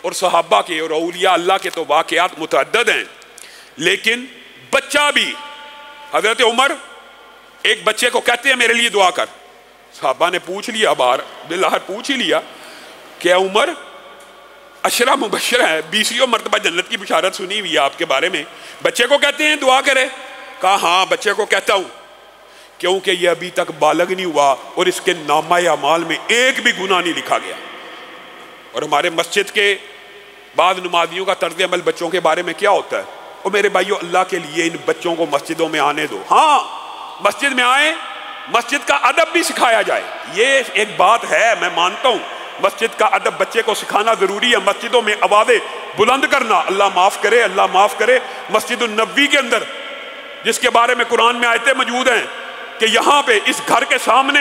اور صحابہ کے اور اولیاء اللہ کے تو واقعات متعدد ہیں، لیکن بچہ بھی، حضرت عمر ایک بچے کو کہتے ہیں میرے لیے دعا کر، صحابہ نے پوچھ لیا، بالآخر پوچھ ہی لیا کہ عمر عشرہ مبشرہ ہے، 20 مرتبہ جنت کی بشارت سنی ہوئی ہے آپ کے بارے میں، بچے کو کہتے ہیں دعا کرے؟ کہا ہاں بچے کو کہتا ہوں، کیونکہ یہ ابھی تک بالغ نہیں ہوا اور اس کے نامہ اعمال میں ایک بھی گناہ نہیں لکھا گیا۔ اور ہمارے مسجد کے بعض نمازیوں کا طرز عمل بچوں کے بارے میں کیا ہوتا ہے؟ اور میرے بھائیو اللہ کے لیے ان بچوں کو مسجدوں میں آنے دو، ہاں مسجد میں آئیں، مسجد کا ادب بھی سکھایا جائے، یہ ایک بات ہے، میں مانتا ہوں مسجد کا ادب بچے کو سکھانا ضروری ہے، مسجدوں میں آوازیں بلند کرنا، اللہ معاف کرے، اللہ معاف کرے، مسجد النبوی کے اندر جس کے بارے میں قرآن میں آیتیں موجود ہیں کہ یہاں پہ اس گھر کے سامنے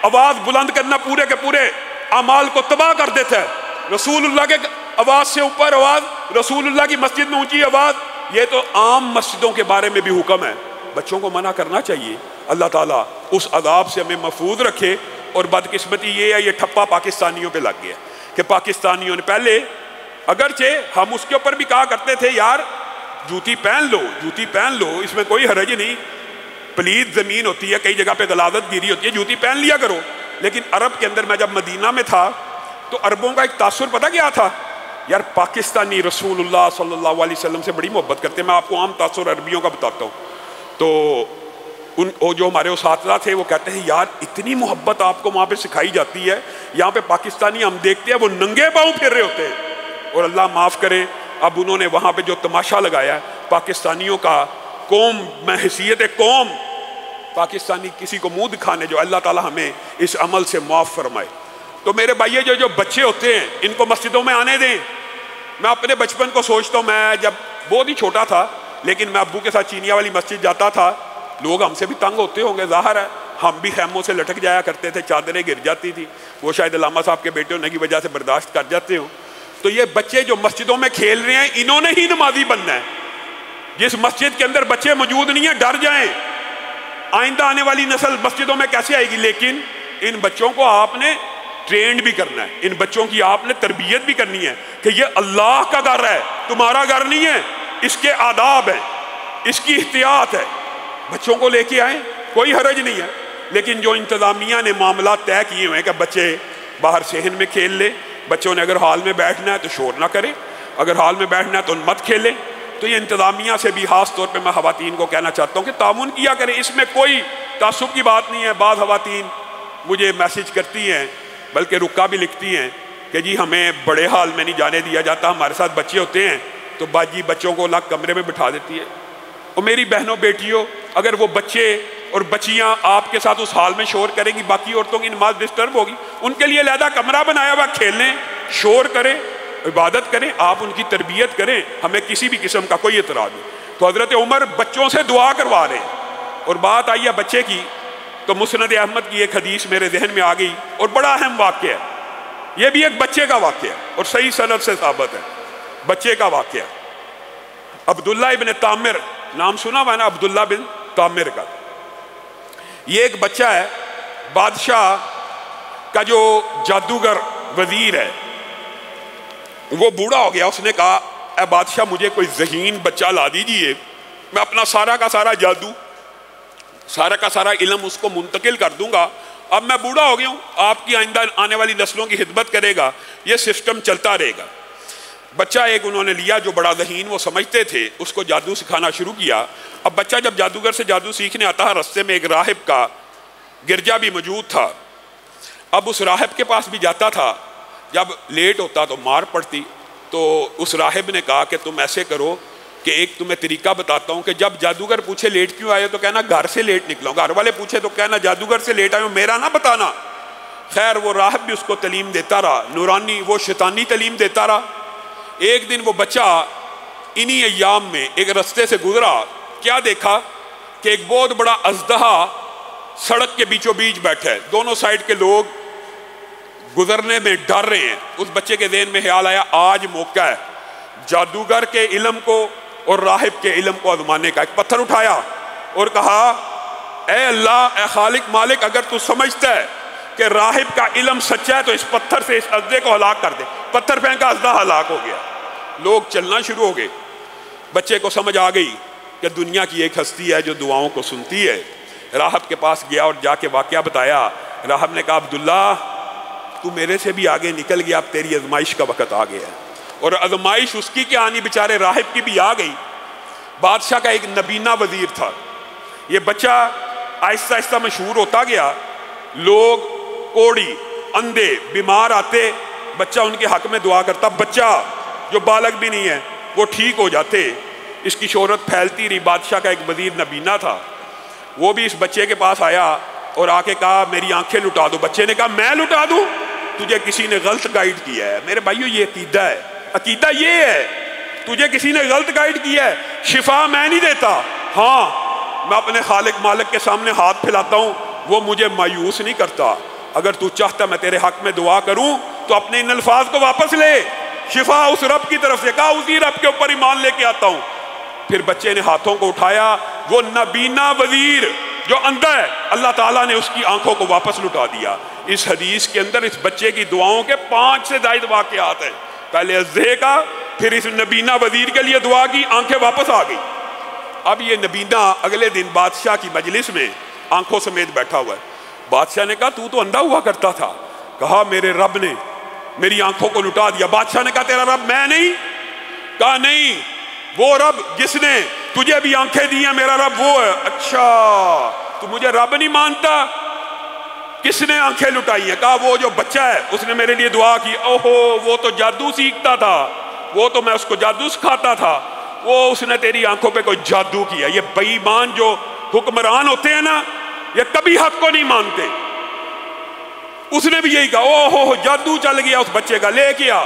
آواز بلند کرنا پورے کے پورے اعمال کو تباہ کر دیتا ہے، رسول اللہ کے آواز سے اوپر آواز، رسول اللہ کی مسجد میں اونچی آواز، یہ تو عام مسجدوں کے بارے میں بھی حکم ہے، بچوں کو منع کرنا چاہیے۔ اللہ تعالیٰ اس عذاب سے ہمیں محفوظ رکھے۔ اور بدقسمتی یہ ہے، یہ ٹھپا پاکستانیوں پہ لگ گیا کہ پاکستانیوں نے پہلے اگرچہ ہم اس کے اوپر بھی کہا کرتے تھے یار جوتی پہن لو، جوتی پہن لو، اس میں کوئی حرج نہیں، پلید زمین ہوتی ہے، کئی جگہ پہ غلاظت گیری ہوتی ہے، جوتی پہن لیا کرو، لیکن عرب کے اندر میں جب مدینہ میں تھا تو عربوں کا ایک تاثر پتہ کیا تھا؟ یار پاکستانی رسول اللہ صلی اللہ علیہ وسلم سے بڑی محبت کرتے ہیں۔ میں آپ کو عام تاثر عربیوں کا بتاتا ہوں، تو جو ہمارے اساتذہ تھے وہ کہتے ہیں یار اتنی محبت آپ کو وہاں پہ سکھائی جاتی ہے، یہاں پہ پاکستانی ہم دیکھتے ہیں وہ ننگے پاؤں پھر رہے ہوتے ہیں، اور اللہ معاف کرے اب انہوں نے وہاں پہ جو تماشا لگایا ہے پاکستانیوں کا، قوم میں حیثیت قوم پاکستانی کسی کو منہ دکھانے، جو اللہ تعالی ہمیں اس عمل سے معاف فرمائے۔ تو میرے بھائیے جو بچے ہوتے ہیں ان کو مسجدوں میں آنے دیں۔ میں اپنے بچپن کو سوچتا ہوں، میں جب بہت ہی چھوٹا تھا لیکن میں ابو کے ساتھ چینیا والی مسجد جاتا تھا، لوگ ہم سے بھی تنگ ہوتے ہوں گے، ظاہر ہے، ہم بھی خیموں سے لٹک جایا کرتے تھے، چادریں گر جاتی تھی، وہ شاید علامہ صاحب کے بیٹے ہونے کی وجہ سے برداشت کر جاتے ہوں۔ تو یہ بچے جو مسجدوں میں کھیل رہے ہیں انہوں نے ہی نمازی بننا ہے۔ جس مسجد کے اندر بچے موجود نہیں ہیں ڈر جائیں، آئندہ آنے والی نسل مسجدوں میں کیسے آئے گی؟ لیکن ان بچوں کو آپ نے ٹرینڈ بھی کرنا ہے، ان بچوں کی آپ نے تربیت بھی کرنی ہے کہ یہ اللہ کا گھر ہے، تمہارا گھر نہیں ہے، اس کے آداب ہیں، اس کی احتیاط ہے۔ بچوں کو لے کے آئیں، کوئی حرج نہیں ہے، لیکن جو انتظامیہ نے معاملات طے کیے ہوئے ہیں کہ بچے باہر صحن میں کھیل لے، بچوں نے اگر ہال میں بیٹھنا ہے تو شور نہ کرے، اگر ہال میں بیٹھنا ہے تو مت کھیلے، تو یہ انتظامیہ سے بھی خاص طور پہ میں خواتین کو کہنا چاہتا ہوں کہ تعاون کیا کریں، اس میں کوئی تعصب کی بات نہیں ہے۔ بعض خواتین مجھے میسج کرتی ہیں، بلکہ رکا بھی لکھتی ہیں کہ جی ہمیں بڑے ہال میں نہیں جانے دیا جاتا، ہمارے ساتھ بچے ہوتے ہیں تو باجی بچوں کو الگ کمرے میں بٹھا دیتی ہے۔ اور میری بہنوں بیٹیوں، اگر وہ بچے اور بچیاں آپ کے ساتھ اس حال میں شور کریں گی، باقی عورتوں کی نماز ڈسٹرب ہوگی، ان کے لیے علیحدہ کمرہ بنایا ہوا، کھیلیں، شور کریں، عبادت کریں، آپ ان کی تربیت کریں، ہمیں کسی بھی قسم کا کوئی اعتراض نہیں۔ تو حضرت عمر بچوں سے دعا کروا رہے ہیں۔ اور بات آئی ہے بچے کی، تو مسند احمد کی ایک حدیث میرے ذہن میں آ گئی اور بڑا اہم واقعہ ہے، یہ بھی ایک بچے کا واقعہ ہے اور صحیح سند سے ثابت ہے، بچے کا واقعہ۔ عبداللہ ابن تامر، نام سنا ہوا ہے نا عبداللہ بن تامر کا؟ یہ ایک بچہ ہے، بادشاہ کا جو جادوگر وزیر ہے وہ بوڑھا ہو گیا، اس نے کہا اے بادشاہ مجھے کوئی ذہین بچہ لا دیجئے، میں اپنا سارا کا سارا جادو، سارا کا سارا علم اس کو منتقل کر دوں گا، اب میں بوڑھا ہو گیا ہوں، آپ کی آئندہ آنے والی نسلوں کی خدمت کرے گا، یہ سسٹم چلتا رہے گا۔ بچہ ایک انہوں نے لیا جو بڑا ذہین وہ سمجھتے تھے، اس کو جادو سکھانا شروع کیا۔ اب بچہ جب جادوگر سے جادو سیکھنے آتا ہے، رستے میں ایک راہب کا گرجا بھی موجود تھا، اب اس راہب کے پاس بھی جاتا تھا، جب لیٹ ہوتا تو مار پڑتی، تو اس راہب نے کہا کہ تم ایسے کرو کہ ایک تمہیں طریقہ بتاتا ہوں کہ جب جادوگر پوچھے لیٹ کیوں آئے تو کہنا گھر سے لیٹ نکلا ہوں، گھر والے پوچھے تو کہنا جادوگر سے لیٹ آئے ہوں، میرا نہ بتانا۔ خیر وہ راہب بھی اس کو تعلیم دیتا رہا، نورانی وہ شیطانی تعلیم دیتا رہا۔ ایک دن وہ بچہ انہی ایام میں ایک رستے سے گزرا، کیا دیکھا کہ ایک بہت بڑا اژدہا سڑک کے بیچوں بیچ بیٹھا ہے، دونوں سائیڈ کے لوگ گزرنے میں ڈر رہے ہیں۔ اس بچے کے ذہن میں خیال آیا آج موقع ہے جادوگر کے علم کو اور راہب کے علم کو آزمانے کا۔ ایک پتھر اٹھایا اور کہا اے اللہ، اے خالق مالک، اگر تو سمجھتا ہے کہ راہب کا علم سچا ہے تو اس پتھر سے اس اژدے کو ہلاک کر دے. پتھر پھینکا، اژدھا ہلاک ہو گیا. لوگ چلنا شروع ہو گئے. بچے کو سمجھ آ گئی کہ دنیا کی ایک ہستی ہے جو دعاؤں کو سنتی ہے. راہب کے پاس گیا اور جا کے واقعہ بتایا. راہب نے کہا عبداللہ تو میرے سے بھی آگے نکل گیا، اب تیری آزمائش کا وقت آ گیا ہے. اور آزمائش اس کی کیا آنی، بیچارے راہب کی بھی آ گئی. بادشاہ کا ایک نبینا وزیر تھا. یہ بچہ آہستہ آہستہ مشہور ہوتا گیا. لوگ کوڑی، اندھے، بیمار آتے، بچہ ان کے حق میں دعا کرتا. بچہ جو بالغ بھی نہیں ہے وہ ٹھیک ہو جاتے. اس کی شہرت پھیلتی رہی. بادشاہ کا ایک وزیر نبینا تھا، وہ بھی اس بچے کے پاس آیا اور آ کے کہا میری آنکھیں لٹا دو. بچے نے کہا میں لٹا دوں؟ تجھے کسی نے غلط گائیڈ کیا ہے. میرے بھائیو یہ عقیدہ ہے، عقیدہ یہ ہے تجھے کسی نے غلط گائیڈ کیا ہے. شفا میں نہیں دیتا، ہاں میں اپنے خالق مالک کے سامنے ہاتھ پھیلاتا ہوں، وہ مجھے مایوس نہیں کرتا. اگر تو چاہتا میں تیرے حق میں دعا کروں تو اپنے ان الفاظ کو واپس لے. شفا اس رب کی طرف سے، کہا اسی رب کے اوپر ایمان لے کے آتا ہوں. پھر بچے نے ہاتھوں کو اٹھایا. وہ نبینا وزیر جو اندھا ہے، اللہ تعالیٰ نے اس کی آنکھوں کو واپس لٹا دیا. اس حدیث کے اندر اس بچے کی دعاؤں کے 5 سے زائد واقعات ہیں. پہلے ازدے کا، پھر اس نبینا وزیر کے لیے دعا کی، آنکھیں واپس آ گئی. اب یہ نبینا اگلے دن بادشاہ کی مجلس میں آنکھوں سمیت بیٹھا ہوا ہے. بادشاہ نے کہا تو اندھا ہوا کرتا تھا. کہا میرے رب نے میری آنکھوں کو لٹا دیا. بادشاہ نے کہا تیرا رب میں نہیں؟ کہا نہیں، وہ رب جس نے تجھے بھی آنکھیں دی ہیں میرا رب وہ ہے. اچھا تو مجھے رب نہیں مانتا؟ کس نے آنکھیں لٹائی ہیں؟ کہا وہ جو بچہ ہے اس نے میرے لیے دعا کی. اوہو وہ تو جادو سیکھتا تھا، وہ تو میں اس کو جادو سکھاتا تھا، وہ اس نے تیری آنکھوں پہ کوئی جادو کیا. یہ بے ایمان جو حکمران ہوتے ہیں نا، یہ کبھی حق کو نہیں مانتے. اس نے بھی یہی کہا اوہو جادو چل گیا اس بچے کا، لے کیا.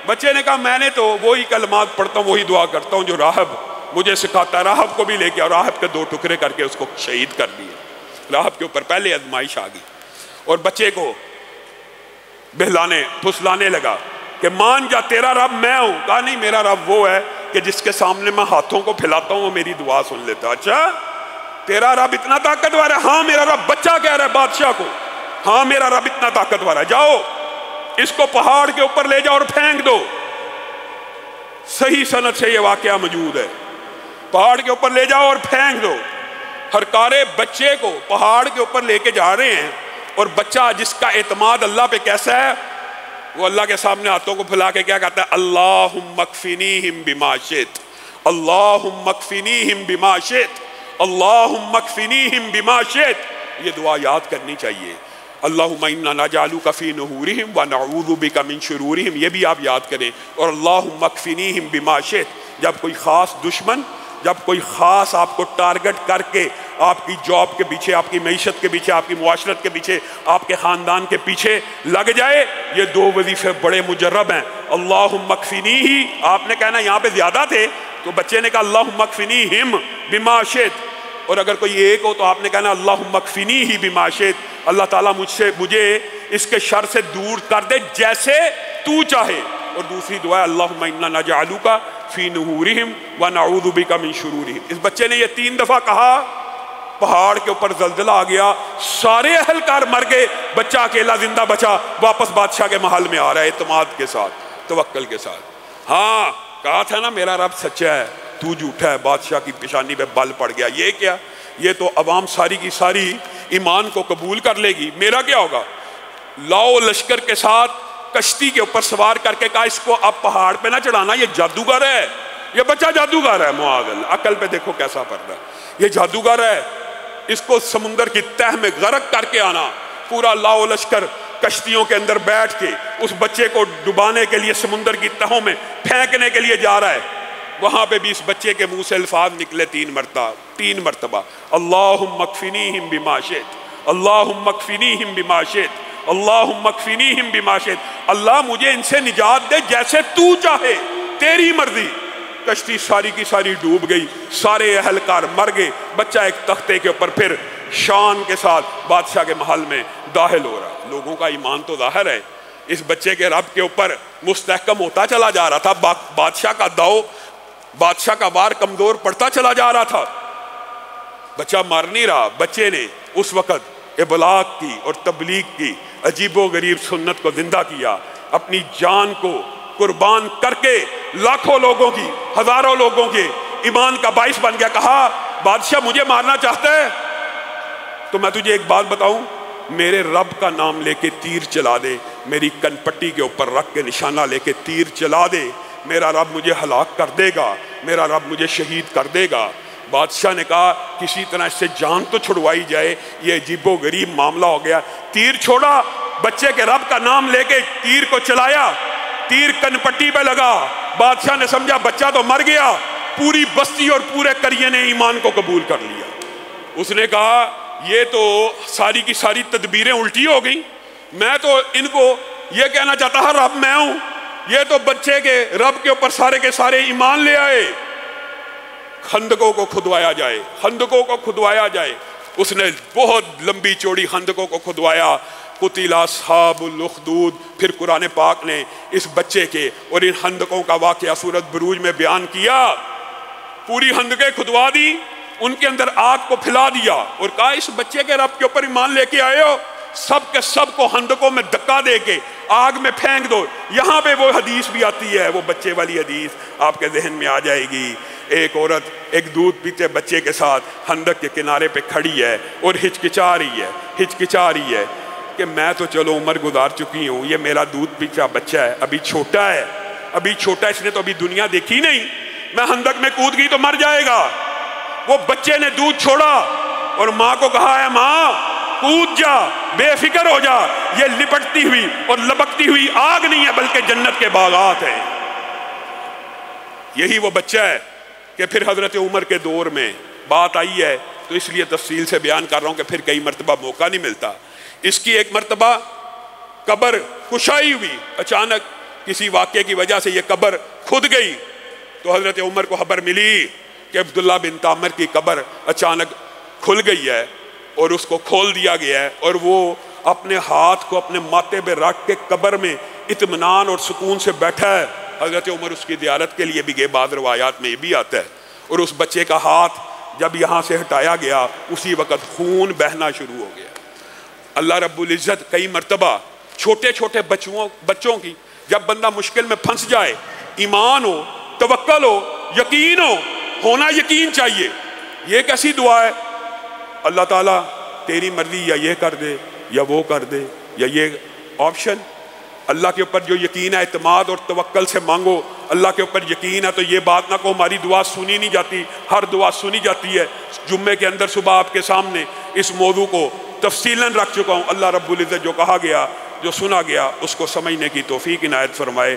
بچے نے کہا میں نے تو وہی کلمات پڑھتا ہوں، وہی دعا کرتا ہوں جو راہب مجھے سکھاتا ہے. راہب کو بھی لے کے اور راہب کے 2 ٹکڑے کر کے اس کو شہید کر دیا. راہب کے اوپر پہلے آزمائش آ گئی اور بچے کو بہلانے پھسلانے لگا کہ مان جا تیرا رب میں ہوں. کہا نہیں، میرا رب وہ ہے کہ جس کے سامنے میں ہاتھوں کو پھیلاتا ہوں وہ میری دعا سن لیتا. اچھا تیرا رب اتنا طاقتور ہے؟ ہاں میرا رب. بچہ کہہ رہا ہے بادشاہ کو ہاں میرا رب اتنا طاقتور ہے. جاؤ اس کو پہاڑ کے اوپر لے جاؤ اور پھینک دو. صحیح سند سے یہ واقعہ موجود ہے. پہاڑ کے اوپر لے جاؤ اور پھینک دو. ہرکارے بچے کو پہاڑ کے اوپر لے کے جا رہے ہیں اور بچہ جس کا اعتماد اللہ پہ کیسا ہے، وہ اللہ کے سامنے ہاتھوں کو پھیلا کے کیا کہتا ہے، اللہم اکفنیہم بما شئت، اللہم اکفنیہم بما شئت، اللہم اکفنیہم بما شئت. یہ دعا یاد کرنی چاہیے. اللہم انا نجعلک فی نحورہم ونعوذ بک من شرورہم، یہ بھی آپ یاد کریں. اور اللہم اکفنیہم بما شئت. جب کوئی خاص دشمن، جب کوئی خاص آپ کو ٹارگٹ کر کے آپ کی جاب کے پیچھے، آپ کی معیشت کے پیچھے، آپ کی معاشرت کے پیچھے، آپ کے خاندان کے پیچھے لگ جائے، یہ 2 وظیفے بڑے مجرب ہیں. اللہم اکفنیہ، آپ نے کہنا یہاں پہ زیادہ تھے تو بچے نے کہا اللہم اکفنیہم بما شئت. اور اگر کوئی ایک ہو تو آپ نے کہنا اللہم اکفنیہ بما شئت، اللہ تعالیٰ مجھے اس کے شر سے دور کر دے جیسے تو چاہے. اور دوسری دعا ہے اللہم انا نجعلک فی نحورہم ونعوذ بک من شرورہم. اس بچے نے یہ 3 دفعہ کہا، پہاڑ کے اوپر زلزلہ آ گیا، سارے اہلکار مر گئے، بچہ اکیلا زندہ بچا، واپس بادشاہ کے محل میں آ رہا ہے اعتماد کے ساتھ، توکل کے ساتھ. ہاں کہا تھا نا میرا رب سچا ہے، تو جھوٹا ہے. بادشاہ کی پیشانی پہ بل پڑ گیا. یہ کیا؟ یہ تو عوام ساری کی ساری ایمان کو قبول کر لے گی، میرا کیا ہوگا؟ لاؤ لشکر کے ساتھ کشتی کے اوپر سوار کر کے کہا اس کو اب پہاڑ پہ نہ چڑھانا، یہ جادوگر ہے، یہ بچہ جادوگر ہے. معاذ اللہ، عقل پہ دیکھو کیسا پڑ رہا ہے. یہ جادوگر ہے، اس کو سمندر کی تہ میں غرق کر کے آنا. پورا لاؤ لشکر کشتیوں کے اندر بیٹھ کے اس بچے کو ڈبانے کے لیے سمندر کی تہوں میں پھینکنے کے لیے جا رہا ہے. وہاں پہ بھی اس بچے کے منہ سے الفاظ نکلے 3 مرتبہ اللہم اکفنیہم بما شئت، اللہم اکفنیہم بما شئت، اللہم اکفنیہم بما شئت. اللہ مجھے ان سے نجات دے جیسے تو چاہے، تیری مرضی. کشتی ساری کی ساری ڈوب گئی، سارے اہلکار مر گئے. بچہ ایک تختے کے اوپر پھر شان کے ساتھ بادشاہ کے محل میں داخل ہو رہا. لوگوں کا ایمان تو ظاہر ہے اس بچے کے رب کے اوپر مستحکم ہوتا چلا جا رہا تھا. بادشاہ کا داؤ، بادشاہ کا وار کمزور پڑتا چلا جا رہا تھا. بچہ مر نہیں رہا. بچے نے اس وقت ابلاغ کی اور تبلیغ کی عجیب و غریب سنت کو زندہ کیا، اپنی جان کو قربان کر کے لاکھوں لوگوں کی، ہزاروں لوگوں کے ایمان کا باعث بن گیا۔ کہا بادشاہ مجھے مارنا چاہتا ہے تو میں تجھے ایک بات بتاؤں، میرے رب کا نام لے کے تیر چلا دے، میری کن پٹی کے اوپر رکھ کے نشانہ لے کے تیر چلا دے، میرا رب مجھے ہلاک کر دے گا، میرا رب مجھے شہید کر دے گا۔ بادشاہ نے کہا کسی طرح اس سے جان تو چھڑوائی جائے، یہ عجیب و غریب معاملہ ہو گیا۔ تیر چھوڑا، بچے کے رب کا نام لے کے تیر کو چلایا، تیر کن پٹی پہ لگا۔ بادشاہ نے سمجھا بچہ تو مر گیا، پوری بستی اور پورے قریے نے ایمان کو قبول کر لیا۔ اس نے کہا یہ تو ساری کی ساری تدبیریں الٹی ہو گئیں، میں تو ان کو یہ کہنا چاہتا ہوں رب میں ہوں، یہ تو بچے کے رب کے اوپر سارے کے سارے ایمان لے آئے۔ خندقوں کو کھدوایا جائے، خندقوں کو کھدوایا جائے۔ اس نے بہت لمبی چوڑی خندقوں کو کھدوایا۔ قتل اصحاب الاخدود، پھر قرآن پاک نے اس بچے کے اور ان خندقوں کا واقعہ سورۃ بروج میں بیان کیا۔ پوری خندقیں کھدوا دی، ان کے اندر آگ کو پھیلا دیا اور کہا اس بچے کے رب کے اوپر ایمان لے کے آئے ہو، سب کے سب کو خندقوں میں دھکا دے کے آگ میں پھینک دو۔ یہاں پہ وہ حدیث بھی آتی ہے، وہ بچے والی حدیث آپ کے ذہن میں آ جائے گی۔ ایک عورت ایک دودھ پیتے بچے کے ساتھ خندق کے کنارے پہ کھڑی ہے اور ہچکچا رہی ہے کہ میں تو چلو عمر گزار چکی ہوں، یہ میرا دودھ پیتا بچہ ہے، ابھی چھوٹا ہے، اس نے تو ابھی دنیا دیکھی نہیں، میں خندق میں کود گئی تو مر جائے گا۔ وہ بچے نے دودھ چھوڑا اور ماں کو کہا ہے ماں کود جا، بے فکر ہو جا، یہ لپٹتی ہوئی اور لبکتی ہوئی آگ نہیں ہے بلکہ جنت کے باغات ہیں۔ یہی وہ بچہ ہے کہ پھر حضرت عمر کے دور میں بات آئی ہے، تو اس لیے تفصیل سے بیان کر رہا ہوں کہ پھر کئی مرتبہ موقع نہیں ملتا۔ اس کی ایک مرتبہ قبر کشائی ہوئی، اچانک کسی واقعے کی وجہ سے یہ قبر کھد گئی، تو حضرت عمر کو خبر ملی کہ عبداللہ بن تامر کی قبر اچانک کھل گئی ہے اور اس کو کھول دیا گیا ہے، اور وہ اپنے ہاتھ کو اپنے ماتھے پہ رکھ کے قبر میں اطمینان اور سکون سے بیٹھا ہے۔ حضرت عمر اس کی زیارت کے لیے بھی گئے، بعض روایات میں یہ بھی آتا ہے، اور اس بچے کا ہاتھ جب یہاں سے ہٹایا گیا اسی وقت خون بہنا شروع ہو گیا۔ اللہ رب العزت کئی مرتبہ چھوٹے چھوٹے بچوں کی جب بندہ مشکل میں پھنس جائے، ایمان ہو، توکل ہو، یقین ہو، ہونا یقین چاہیے۔ یہ کیسی دعا ہے، اللہ تعالیٰ تیری مرضی یا یہ کر دے یا وہ کر دے یا یہ آپشن۔ اللہ کے اوپر جو یقین ہے، اعتماد اور توکل سے مانگو۔ اللہ کے اوپر یقین ہے تو یہ بات نہ کہو ہماری دعا سنی نہیں جاتی، ہر دعا سنی جاتی ہے۔ جمعے کے اندر صبح آپ کے سامنے اس موضوع کو تفصیلاً رکھ چکا ہوں۔ اللہ رب العزت جو کہا گیا، جو سنا گیا، اس کو سمجھنے کی توفیق عنایت فرمائے۔